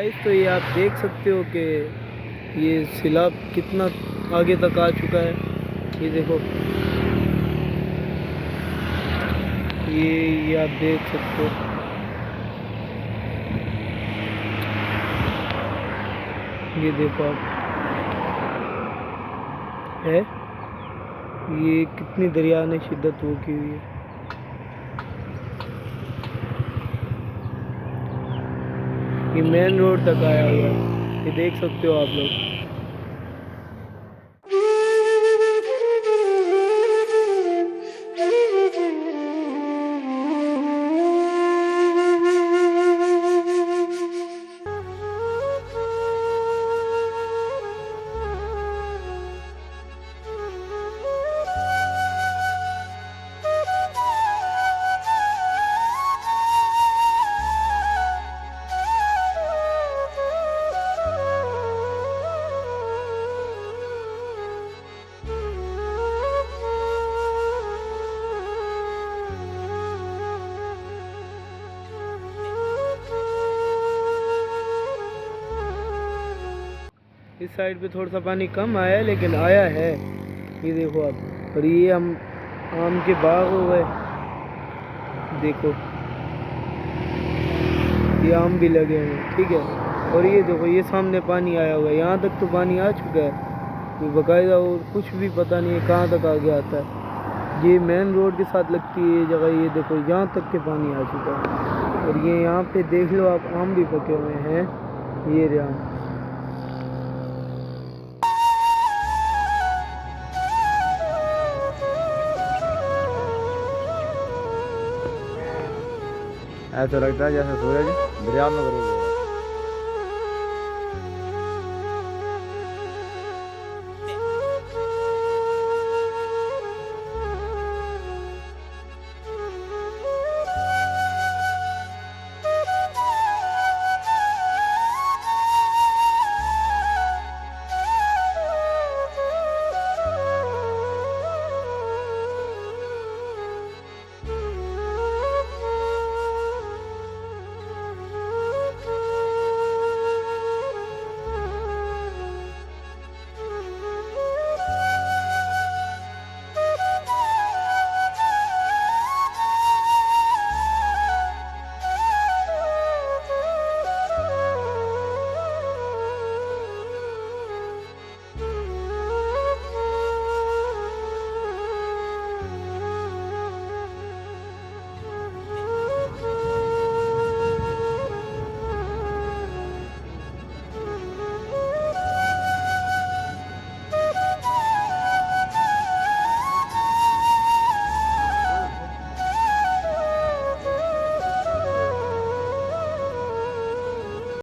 Guys तो ये आप देख सकते हो कि ये सैलाब कितना आगे तक आ चुका है। ये देखो, ये आप देख सकते हो। ये देखो आप, है ये कितनी दरिया ने शिद्दत हो की हुई है। ये मेन रोड तक आया हुआ है, ये देख सकते हो आप लोग। इस साइड पे थोड़ा सा पानी कम आया है, लेकिन आया है। ये देखो आप, और ये हम आम के बाग हो गए, देखो ये आम भी लगे हैं, ठीक है। और ये देखो, ये सामने पानी आया हुआ है, यहाँ तक तो पानी आ चुका है, ये बाकायदा, और कुछ भी पता नहीं है कहाँ तक आगे आता है। ये मेन रोड के साथ लगती है ये जगह। ये देखो, यहाँ तक के पानी आ चुका है। और ये यहाँ पे देख लो आप, आम भी पके हुए हैं, ये रहे आम। ऐसा लगता है जैसे सूरज दरिया में